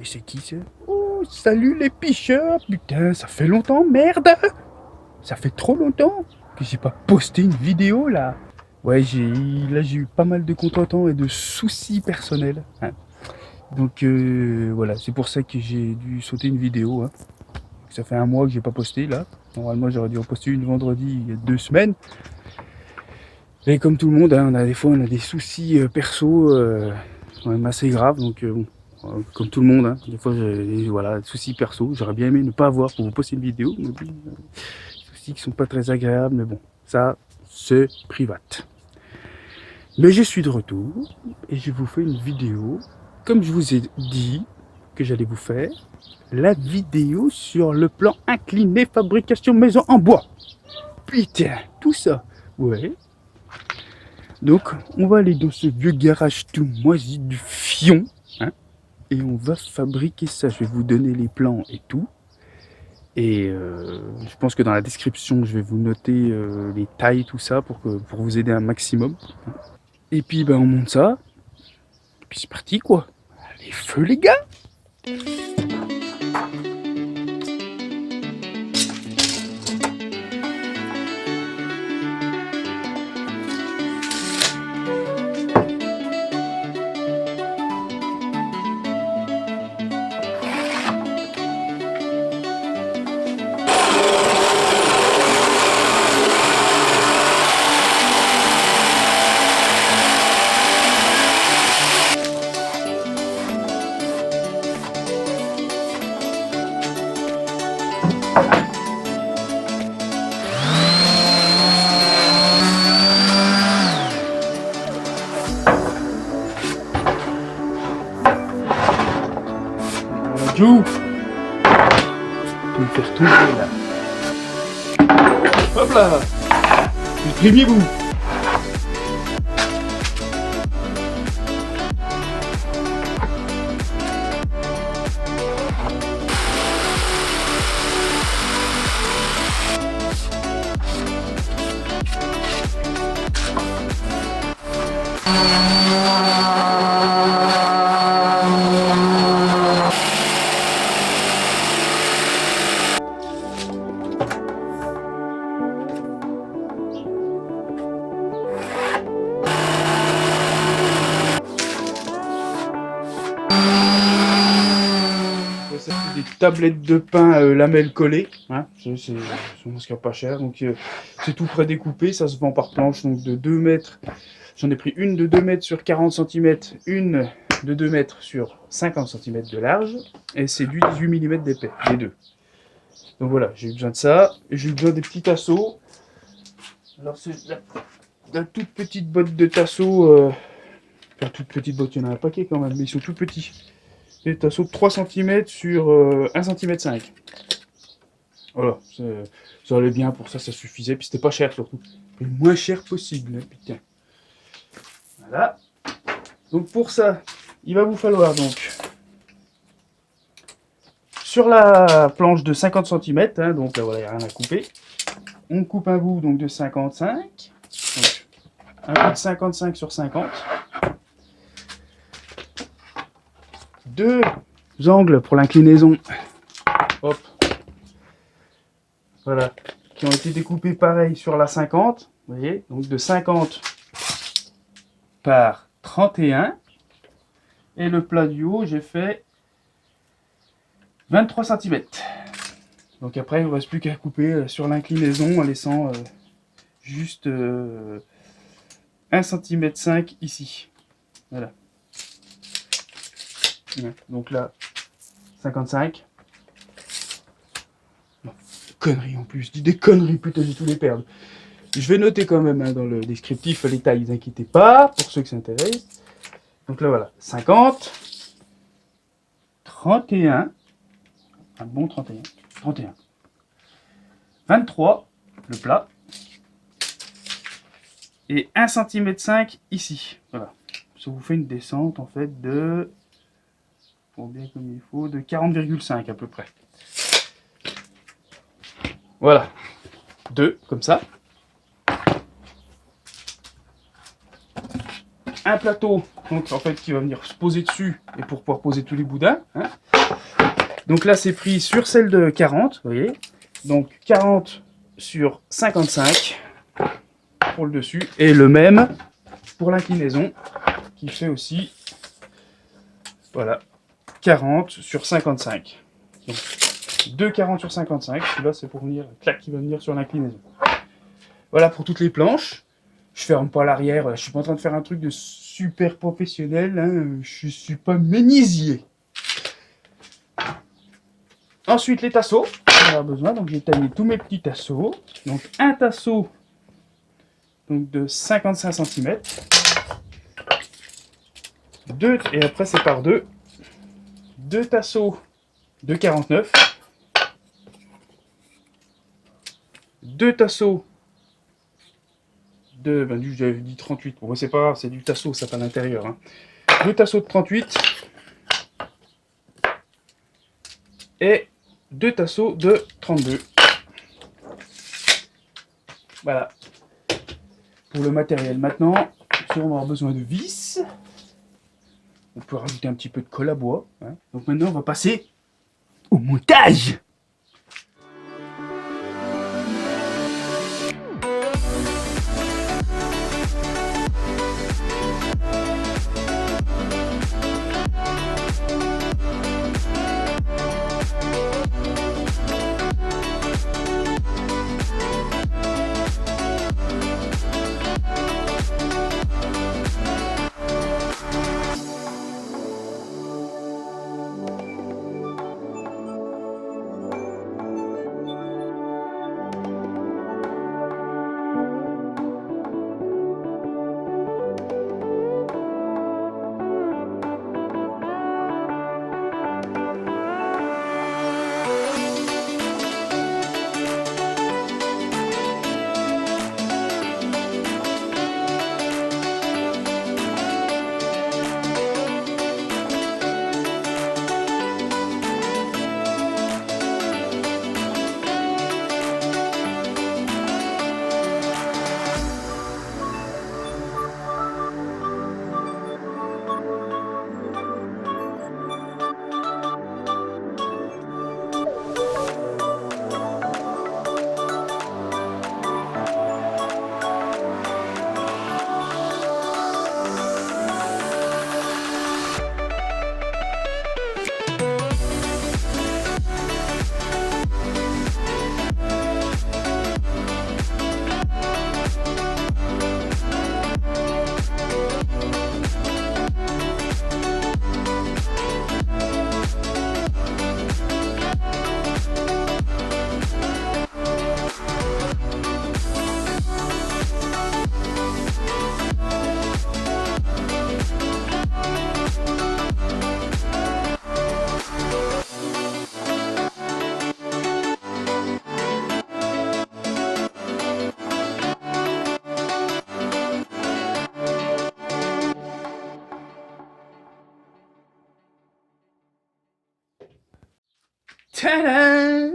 c'est qui ça? Oh, salut les picheurs! Putain, ça fait longtemps, merde! Ça fait trop longtemps que j'ai pas posté une vidéo là. Ouais, j'ai eu pas mal de contretemps et de soucis personnels, hein. Donc voilà, c'est pour ça que j'ai dû sauter une vidéo, hein. Ça fait un mois que j'ai pas posté là. Normalement, j'aurais dû en poster une vendredi il y a 2 semaines. Et comme tout le monde, hein, des fois on a des soucis perso quand même assez graves. Donc bon, comme tout le monde, hein, des fois voilà, des soucis perso. J'aurais bien aimé ne pas avoir pour vous poster une vidéo. Mais bon, des soucis qui sont pas très agréables. Mais bon, ça c'est private. Mais je suis de retour et je vous fais une vidéo. Comme je vous ai dit que j'allais vous faire la vidéo sur le plan incliné fabrication maison en bois. Putain, tout ça. Ouais. Donc, on va aller dans ce vieux garage tout moisi du fion, hein, et on va fabriquer ça. Je vais vous donner les plans et tout. Et je pense que dans la description, je vais vous noter les tailles, tout ça, pour vous aider un maximum. Et puis, ben, on monte ça. Et puis, c'est parti, quoi. Les feux, les gars! Jou! Tu me faire tomber là. Hop là! Exprimez-vous! Ça fait des tablettes de pain lamelles collées, hein. C'est ce qui est pas cher, donc c'est tout prédécoupé, ça se vend par planche, donc de 2 mètres. J'en ai pris une de 2 mètres sur 40 cm, une de 2 mètres sur 50 cm de large, et c'est du 18 mm d'épais, les deux. Donc voilà, j'ai eu besoin de ça, et j'ai eu besoin des petits tasseaux. Alors c'est la toute petite botte de tasseaux, enfin toute petite botte, il y en a un paquet quand même, mais ils sont tout petits. Des tasseaux de 3 cm sur 1 cm 5. Voilà, ça allait bien pour ça, ça suffisait, puis c'était pas cher surtout. Le moins cher possible, hein, putain. Voilà. Donc pour ça, il va vous falloir donc sur la planche de 50 cm, hein, donc là voilà, il n'y a rien à couper. On coupe un bout donc de 55, donc un bout de 55 sur 50. Deux angles pour l'inclinaison, hop, voilà, qui ont été découpés pareil sur la 50, vous voyez, donc de 50 par 31, et le plat du haut, j'ai fait 23 cm. Donc après, il ne reste plus qu'à couper sur l'inclinaison en laissant juste 1 cm 5 ici. Voilà. Donc là, 55. Non, conneries en plus, je dis des conneries, putain, j'ai tous les perdre. Je vais noter quand même hein, dans le descriptif les tailles, ne vous inquiétez pas, pour ceux qui s'intéressent. Donc là voilà, 50, 31, un bon 31, 31, 23, le plat, et 1 cm 5 ici. Voilà, ça vous fait une descente en fait de, pour bien comme il faut, de 40,5 à peu près. Voilà, 2 comme ça. Un plateau donc en fait qui va venir se poser dessus et pour pouvoir poser tous les boudins, hein. Donc là, c'est pris sur celle de 40, vous voyez. Donc 40 sur 55 pour le dessus. Et le même pour l'inclinaison, qui fait aussi, voilà, 40 sur 55. Donc 2 40 sur 55, celui-là c'est pour venir, clac, qui va venir sur l'inclinaison. Voilà pour toutes les planches. Je ferme pas l'arrière, je suis pas en train de faire un truc de super professionnel, hein. Je suis pas menuisier. Ensuite les tasseaux, on en a besoin, donc j'ai taillé tous mes petits tasseaux. Donc un tasseau donc de 55 cm. Et après c'est par deux. Deux tasseaux de 49. Deux tasseaux de... j'avais dit 38. Bon, c'est pas grave, c'est du tasseau, ça pas à l'intérieur. Hein. Deux tasseaux de 38. Et deux tasseaux de 32. Voilà. Pour le matériel. Maintenant, on va avoir besoin de vis. On peut rajouter un petit peu de colle à bois. Hein. Donc maintenant, on va passer au montage. Tadam!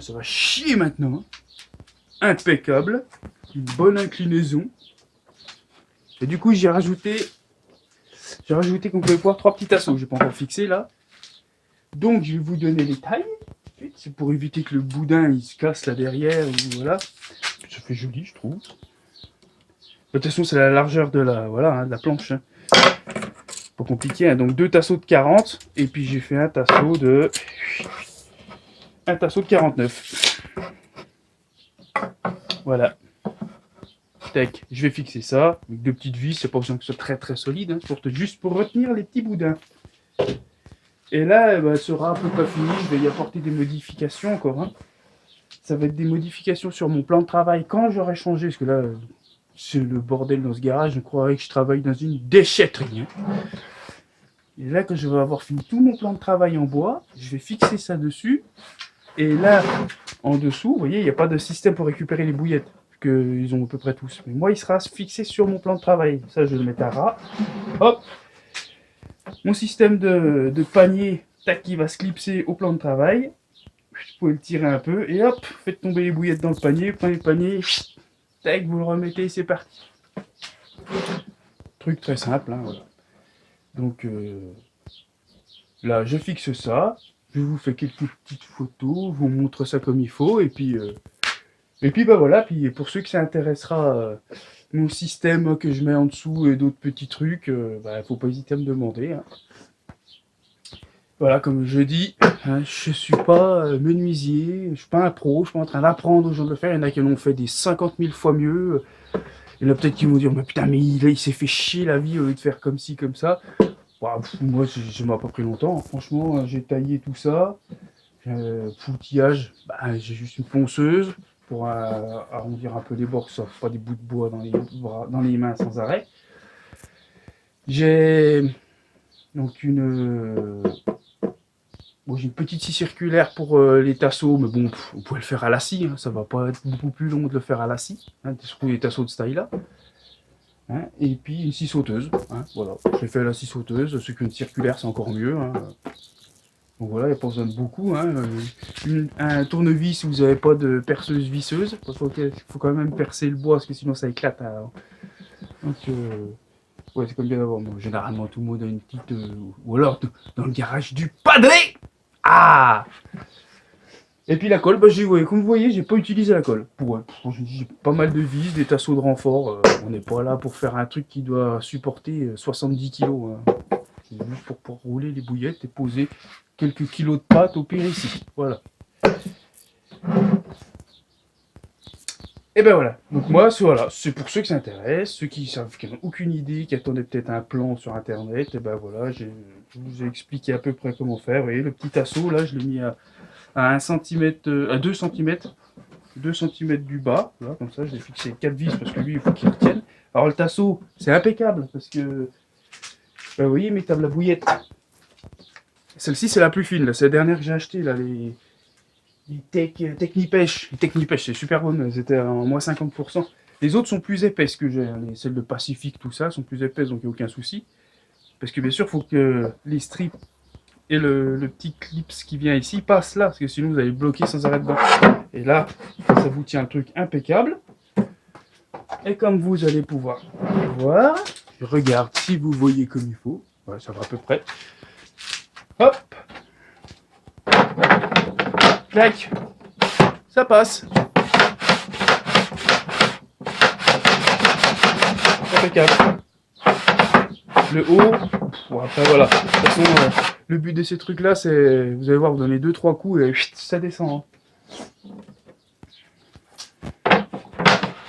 Ça va chier maintenant. Impeccable. Une bonne inclinaison. Et du coup, j'ai rajouté qu'on pouvait voir 3 petits tasseaux. Je n'ai pas encore fixé là. Donc, je vais vous donner les tailles. C'est pour éviter que le boudin il se casse là derrière. Voilà. Ça fait joli, je trouve. De toute façon, c'est la largeur de la, voilà, hein, de la planche. Hein. Pas compliqué. Hein. Donc, 2 tasseaux de 40. Et puis, j'ai fait un tasseau de 49. Voilà. Tac, je vais fixer ça avec 2 petites vis, c'est pas besoin que ce soit très très solide, hein, juste pour retenir les petits boudins. Et là, elle sera à peu près finie, je vais y apporter des modifications encore. Hein. Ça va être des modifications sur mon plan de travail quand j'aurai changé, parce que là, c'est le bordel dans ce garage, je croirais que je travaille dans une déchetterie. Hein. Et là, quand je vais avoir fini tout mon plan de travail en bois, je vais fixer ça dessus. Et là, en dessous, vous voyez, il n'y a pas de système pour récupérer les bouillettes. Qu'ils ont à peu près tous. Mais moi, il sera fixé sur mon plan de travail. Ça, je le mets à ras. Hop. Mon système de panier, tac, qui va se clipser au plan de travail. Vous pouvez le tirer un peu. Et hop, faites tomber les bouillettes dans le panier. Prenez le panier. Tac, vous le remettez, c'est parti. Truc très simple. Hein, voilà. Donc, Là, je fixe ça. Je vous fais quelques petites photos, vous montre ça comme il faut, et puis bah voilà, puis pour ceux que ça intéressera, mon système que je mets en dessous et d'autres petits trucs, bah faut pas hésiter à me demander, hein. Voilà, comme je dis, hein, je suis pas menuisier, je suis pas un pro, je suis pas en train d'apprendre aux gens de le faire. Il y en a qui l'ont fait des 50 000 fois mieux. Il y en a peut-être qui vont dire, mais putain, mais il s'est fait chier la vie au lieu de faire comme ci, comme ça. Bah, moi, ça m'a pas pris longtemps. Franchement, j'ai taillé tout ça. Pour l'outillage, bah, j'ai juste une ponceuse pour arrondir un peu les bords, que ça fasse pas des bouts de bois dans les bras, dans les mains sans arrêt. J'ai donc j'ai une petite scie circulaire pour les tasseaux, mais bon, vous pouvez le faire à la scie, hein, ça va pas être beaucoup plus long de le faire à la scie, hein, surtout les tasseaux de ce taille-là. Hein, et puis une scie sauteuse, hein, voilà, je l'ai fait à la scie sauteuse, ceux qui ont une circulaire c'est encore mieux. Hein. Donc voilà, il n'y a pas besoin de beaucoup. Hein. Un tournevis si vous n'avez pas de perceuse visseuse, parce qu'il faut quand même percer le bois, parce que sinon ça éclate. Hein. Donc, ouais, c'est comme bien d'avoir. Bon, généralement, tout le monde a une petite. Ou alors dans le garage du padré. Ah. Et puis la colle, bah, comme vous voyez, j'ai pas utilisé la colle. J'ai pas mal de vis, des tasseaux de renfort. On n'est pas là pour faire un truc qui doit supporter 70 kilos. Hein. C'est juste pour rouler les bouillettes et poser quelques kilos de pâte au pire ici. Voilà. Et ben voilà. Donc moi, voilà, c'est pour ceux qui s'intéressent, ceux qui savent, qui n'ont aucune idée, qui attendaient peut-être un plan sur internet. Et ben voilà, je vous ai expliqué à peu près comment faire. Vous voyez, le petit tasseau, là, je l'ai mis à 1 cm, à 2 cm, 2 cm du bas. Là, comme ça, je l'ai fixé 4 vis parce que lui, il faut qu'il retienne. Alors le tasseau, c'est impeccable parce que, ben, vous voyez, mes tables à bouillettes. Celle-ci, c'est la plus fine. Là. C'est la dernière que j'ai achetée, là, les Technipêche. Les Technipêche, c'est super bonne. Elles étaient en moins 50%. Les autres sont plus épaisses que j'ai. Celles de Pacifique, tout ça, sont plus épaisses, donc il n'y a aucun souci. Parce que bien sûr, il faut que les strips et le petit clips qui vient ici passent là, parce que sinon vous allez bloquer sans arrêt dedans. Et là, ça vous tient un truc impeccable. Et comme vous allez pouvoir voir, je regarde si vous voyez comme il faut. Ouais, ça va à peu près. Hop. Clac. Ça passe. Impeccable. Le haut, bon, après voilà. De toute façon, le but de ces trucs-là, c'est, vous allez voir, vous donnez 2-3 coups et ça descend. Hein.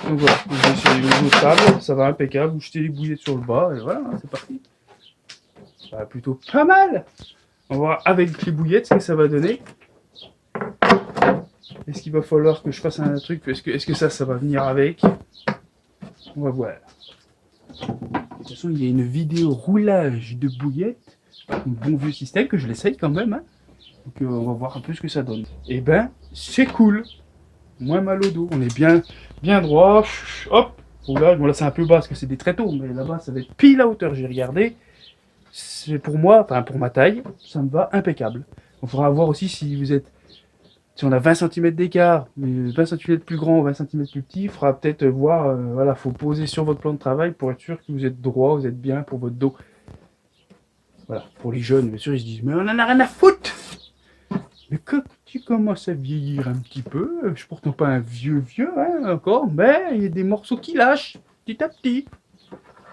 Donc voilà, vous allez sur les nouveaux tables, ça va impeccable. Vous jetez les bouillettes sur le bas et voilà, c'est parti. Ça va plutôt pas mal. On va voir avec les bouillettes ce que ça va donner. Est-ce qu'il va falloir que je fasse un truc? Est-ce que ça va venir avec? On va voir. De toute façon, il y a une vidéo roulage de bouillettes. Un bon vieux système que je l'essaye quand même. Hein. Donc on va voir un peu ce que ça donne. Et ben, c'est cool. Moins mal au dos. On est bien droit. Hop. Roulage. Bon là c'est un peu bas parce que c'est des tréteaux. Mais là-bas ça va être pile à hauteur. J'ai regardé. C'est pour moi, enfin pour ma taille, ça me va impeccable. On faudra voir aussi si vous êtes... Si on a 20 cm d'écart, mais 20 cm plus grand ou 20 cm plus petit, il faudra peut-être voir, voilà, faut poser sur votre plan de travail pour être sûr que vous êtes droit, vous êtes bien pour votre dos. Voilà, pour les jeunes, bien sûr, ils se disent, mais on en a rien à foutre. Mais quand tu commences à vieillir un petit peu, je suis pourtant pas un vieux, hein, encore, mais il y a des morceaux qui lâchent, petit à petit.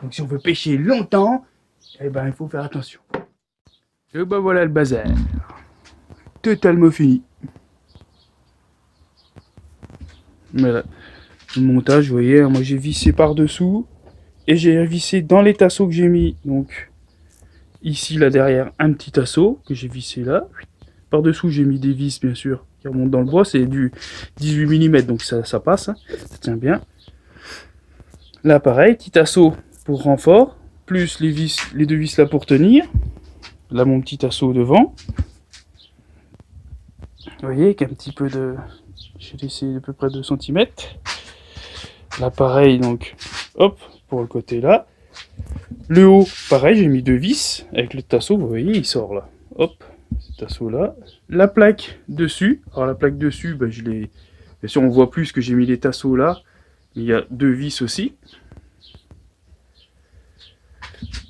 Donc si on veut pêcher longtemps, eh ben il faut faire attention. Et ben voilà le bazar. Totalement fini. Voilà. Le montage, vous voyez, moi j'ai vissé par-dessous et j'ai vissé dans les tasseaux que j'ai mis. Donc ici, là derrière, un petit tasseau que j'ai vissé là. Par-dessous, j'ai mis des vis, bien sûr, qui remontent dans le bois. C'est du 18 mm, donc ça passe, hein. Ça tient bien. Là, pareil, petit tasseau pour renfort, plus les vis, les deux vis là pour tenir. Là, mon petit tasseau devant. Vous voyez, qu'un petit peu de... J'ai laissé à peu près 2 cm. Là, pareil, donc, hop, pour le côté là. Le haut, pareil, j'ai mis deux vis avec le tasseau, vous voyez, il sort là. Hop, ce tasseau là. La plaque dessus. Alors, la plaque dessus, bah, je l'ai. Bien sûr, on voit plus que j'ai mis les tasseaux là. Il y a deux vis aussi.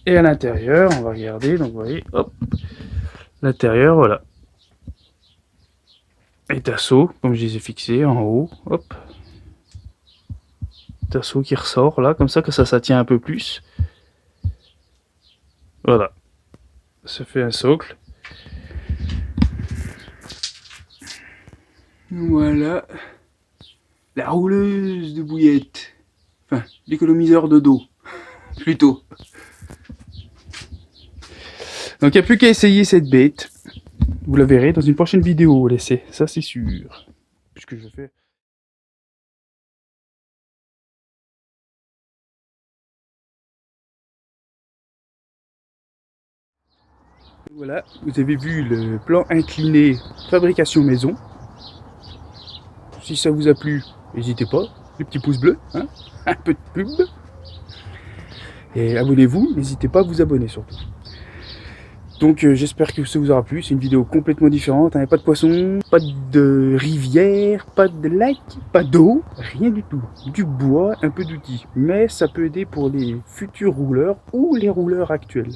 Et à l'intérieur, on va regarder, donc vous voyez, hop. L'intérieur, voilà. Et tasseau, comme je les ai fixés en haut, hop. Tasseau qui ressort là, comme ça que ça tient un peu plus. Voilà. Ça fait un socle. Voilà. La rouleuse de bouillette. Enfin, l'économiseur de dos. Plutôt. Donc il n'y a plus qu'à essayer cette bête. Vous la verrez dans une prochaine vidéo, l'essai. Ça c'est sûr. Puisque je fais. Voilà, vous avez vu le plan incliné fabrication maison. Si ça vous a plu, n'hésitez pas, le petit pouce bleu, hein, un peu de pub. Et abonnez-vous, n'hésitez pas à vous abonner surtout. Donc j'espère que ça vous aura plu, c'est une vidéo complètement différente, hein, pas de poisson, pas de rivière, pas de lac, pas d'eau, rien du tout. Du bois, un peu d'outils, mais ça peut aider pour les futurs rouleurs ou les rouleurs actuels.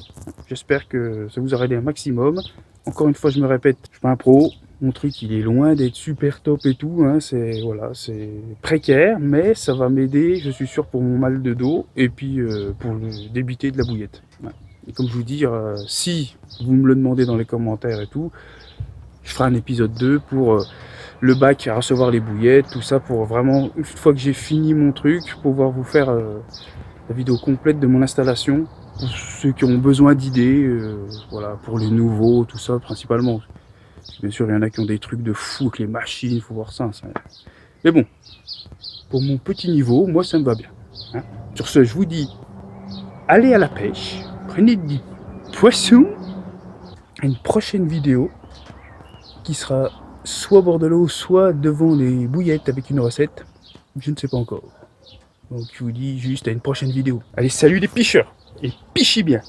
J'espère que ça vous aura aidé un maximum. Encore une fois, je me répète, je suis pas un pro, mon truc il est loin d'être super top et tout, hein, c'est voilà, c'est précaire, mais ça va m'aider, je suis sûr, pour mon mal de dos et puis pour le débiter de la bouillette. Ouais. Et comme je vous dis, si vous me le demandez dans les commentaires et tout, je ferai un épisode 2 pour le bac à recevoir les bouillettes, tout ça, pour vraiment, une fois que j'ai fini mon truc, pouvoir vous faire la vidéo complète de mon installation, pour ceux qui ont besoin d'idées, voilà, pour les nouveaux, tout ça, principalement. Bien sûr, il y en a qui ont des trucs de fou avec les machines, il faut voir ça. Mais bon, pour mon petit niveau, moi ça me va bien. Hein. Sur ce, je vous dis, allez à la pêche, prenez des poissons. Une prochaine vidéo qui sera soit bord de l'eau, soit devant les bouillettes avec une recette. Je ne sais pas encore. Donc je vous dis juste à une prochaine vidéo. Allez, salut les pêcheurs et pichez bien.